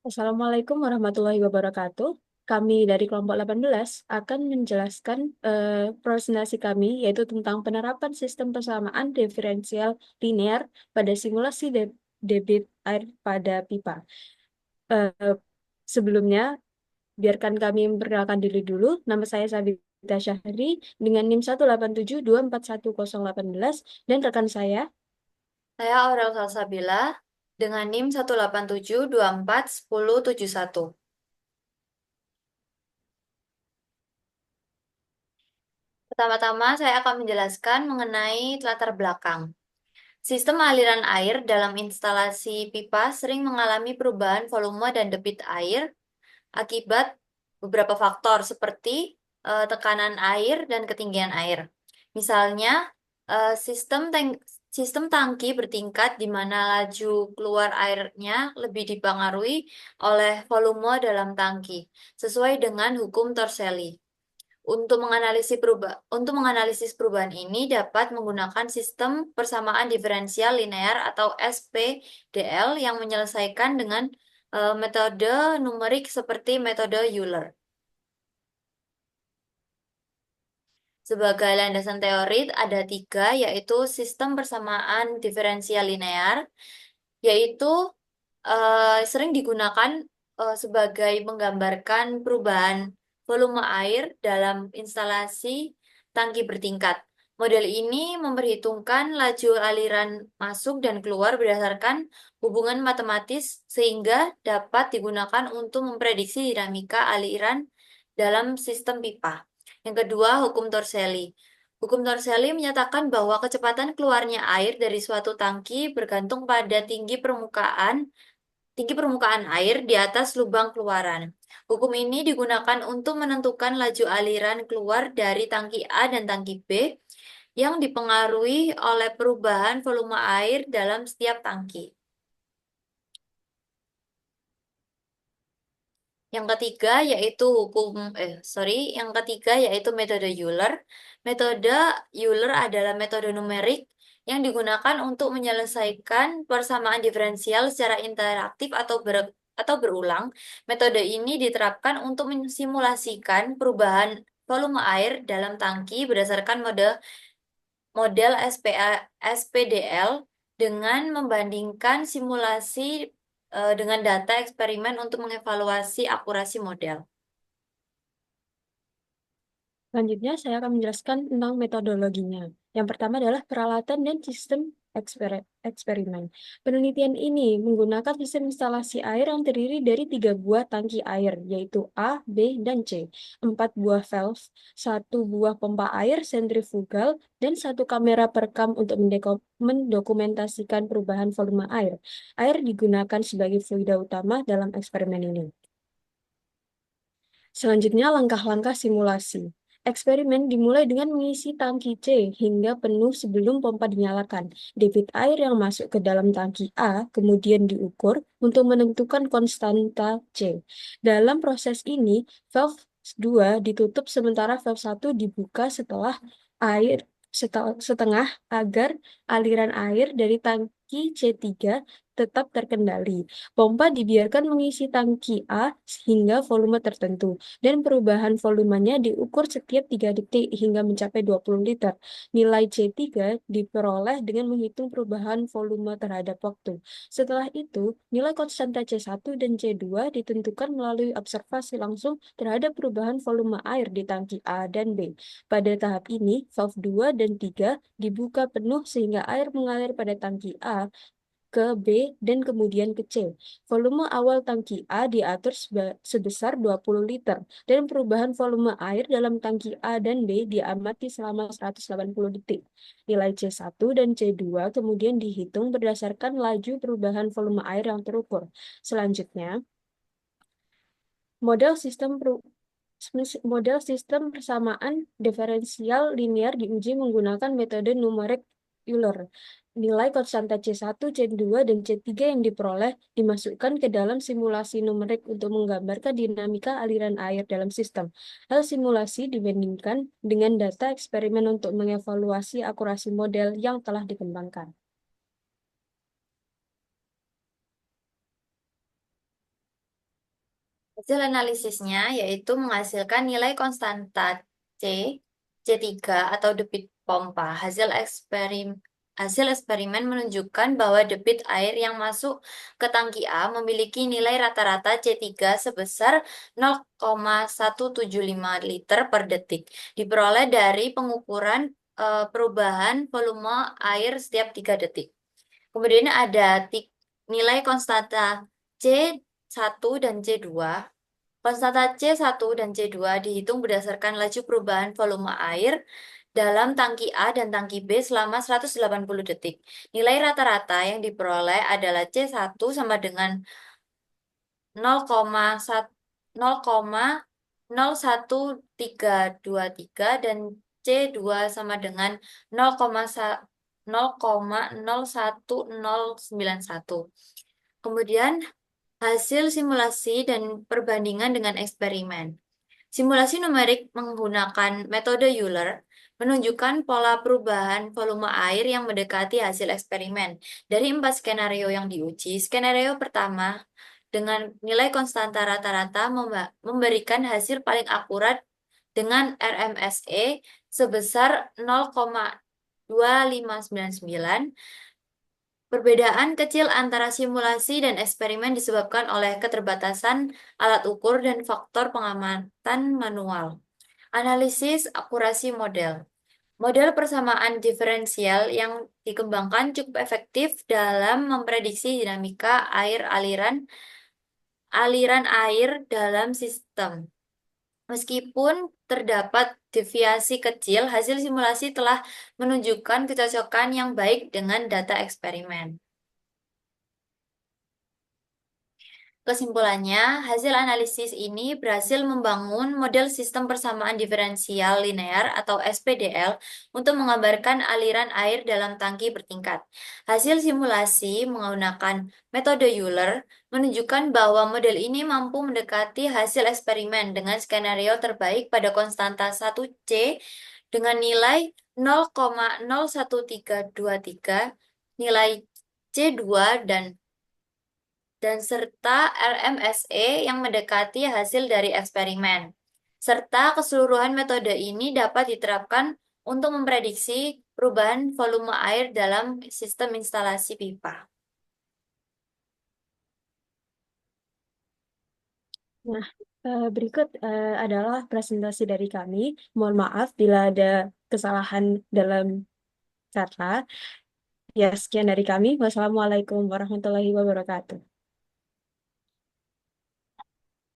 Assalamualaikum warahmatullahi wabarakatuh. Kami dari kelompok 18 akan menjelaskan presentasi kami, yaitu tentang penerapan sistem persamaan diferensial linear pada simulasi debit air pada pipa. Eh, Sebelumnya, biarkan kami memperkenalkan diri dulu. Nama saya Sabita Syahri dengan NIM 187241018 dan rekan saya. Saya Aurel Salsabila dengan NIM 187241071. Pertama-tama saya akan menjelaskan mengenai latar belakang. Sistem aliran air dalam instalasi pipa sering mengalami perubahan volume dan debit air akibat beberapa faktor seperti tekanan air dan ketinggian air. Misalnya, sistem tangki bertingkat di mana laju keluar airnya lebih dipengaruhi oleh volume dalam tangki, sesuai dengan hukum Torselli. Untuk menganalisis perubahan ini dapat menggunakan sistem persamaan diferensial linear atau SPDL yang menyelesaikan dengan metode numerik seperti metode Euler. Sebagai landasan teori ada tiga, yaitu sistem persamaan diferensial linear, yaitu sering digunakan sebagai menggambarkan perubahan volume air dalam instalasi tangki bertingkat. Model ini memperhitungkan laju aliran masuk dan keluar berdasarkan hubungan matematis sehingga dapat digunakan untuk memprediksi dinamika aliran dalam sistem pipa. Yang kedua, hukum Torselli. Hukum Torselli menyatakan bahwa kecepatan keluarnya air dari suatu tangki bergantung pada tinggi permukaan air di atas lubang keluaran. Hukum ini digunakan untuk menentukan laju aliran keluar dari tangki A dan tangki B yang dipengaruhi oleh perubahan volume air dalam setiap tangki. Yang ketiga yaitu metode Euler. Metode Euler adalah metode numerik yang digunakan untuk menyelesaikan persamaan diferensial secara interaktif atau berulang. Metode ini diterapkan untuk mensimulasikan perubahan volume air dalam tangki berdasarkan model SPDL dengan membandingkan simulasi dengan data eksperimen untuk mengevaluasi akurasi model. Selanjutnya, saya akan menjelaskan tentang metodologinya. Yang pertama adalah peralatan dan sistem eksperimen. Penelitian ini menggunakan sistem instalasi air yang terdiri dari 3 buah tangki air, yaitu A, B, dan C, 4 buah valve, 1 buah pompa air sentrifugal, dan 1 kamera perekam untuk mendokumentasikan perubahan volume air. Air digunakan sebagai fluida utama dalam eksperimen ini. Selanjutnya, langkah-langkah simulasi. Eksperimen dimulai dengan mengisi tangki C hingga penuh sebelum pompa dinyalakan. Debit air yang masuk ke dalam tangki A kemudian diukur untuk menentukan konstanta C. Dalam proses ini, valve 2 ditutup sementara valve 1 dibuka setengah agar aliran air dari tangki C3 tetap terkendali. Pompa dibiarkan mengisi tangki A hingga volume tertentu, dan perubahan volumenya diukur setiap 3 detik hingga mencapai 20 liter. Nilai C3 diperoleh dengan menghitung perubahan volume terhadap waktu. Setelah itu, nilai konstanta C1 dan C2 ditentukan melalui observasi langsung terhadap perubahan volume air di tangki A dan B. Pada tahap ini, valve 2 dan 3 dibuka penuh sehingga air mengalir pada tangki A ke B dan kemudian ke C. Volume awal tangki A diatur sebesar 20 liter dan perubahan volume air dalam tangki A dan B diamati selama 180 detik. Nilai C1 dan C2 kemudian dihitung berdasarkan laju perubahan volume air yang terukur. Selanjutnya, model sistem model sistem persamaan diferensial linear diuji menggunakan metode numerik Euler. Nilai konstanta C1, C2, dan C3 yang diperoleh dimasukkan ke dalam simulasi numerik untuk menggambarkan dinamika aliran air dalam sistem. Hal simulasi dibandingkan dengan data eksperimen untuk mengevaluasi akurasi model yang telah dikembangkan. Hasil analisisnya yaitu menghasilkan nilai konstanta C, C3 atau debit pompa. Hasil eksperimen menunjukkan bahwa debit air yang masuk ke tangki A memiliki nilai rata-rata C3 sebesar 0,175 liter per detik. Diperoleh dari pengukuran perubahan volume air setiap 3 detik. Kemudian ada nilai konstanta C1 dan C2. Konstanta C1 dan C2 dihitung berdasarkan laju perubahan volume air dalam tangki A dan tangki B selama 180 detik. Nilai rata-rata yang diperoleh adalah C1 sama dengan 0,1323 dan C2 sama dengan 0,01091. Kemudian hasil simulasi dan perbandingan dengan eksperimen. Simulasi numerik menggunakan metode Euler menunjukkan pola perubahan volume air yang mendekati hasil eksperimen. Dari 4 skenario yang diuji, skenario pertama dengan nilai konstanta rata-rata memberikan hasil paling akurat dengan RMSE sebesar 0,2599. Perbedaan kecil antara simulasi dan eksperimen disebabkan oleh keterbatasan alat ukur dan faktor pengamatan manual. Analisis akurasi model. Model persamaan diferensial yang dikembangkan cukup efektif dalam memprediksi dinamika aliran air dalam sistem. Meskipun terdapat deviasi kecil, hasil simulasi telah menunjukkan kecocokan yang baik dengan data eksperimen. Kesimpulannya, hasil analisis ini berhasil membangun model sistem persamaan diferensial linear atau SPDL untuk menggambarkan aliran air dalam tangki bertingkat. Hasil simulasi menggunakan metode Euler menunjukkan bahwa model ini mampu mendekati hasil eksperimen dengan skenario terbaik pada konstanta 1C dengan nilai 0,01323, nilai C2 dan serta LMSE yang mendekati hasil dari eksperimen. Serta keseluruhan metode ini dapat diterapkan untuk memprediksi perubahan volume air dalam sistem instalasi pipa. Nah, berikut adalah presentasi dari kami. Mohon maaf bila ada kesalahan dalam kata. Ya, sekian dari kami. Wassalamualaikum warahmatullahi wabarakatuh.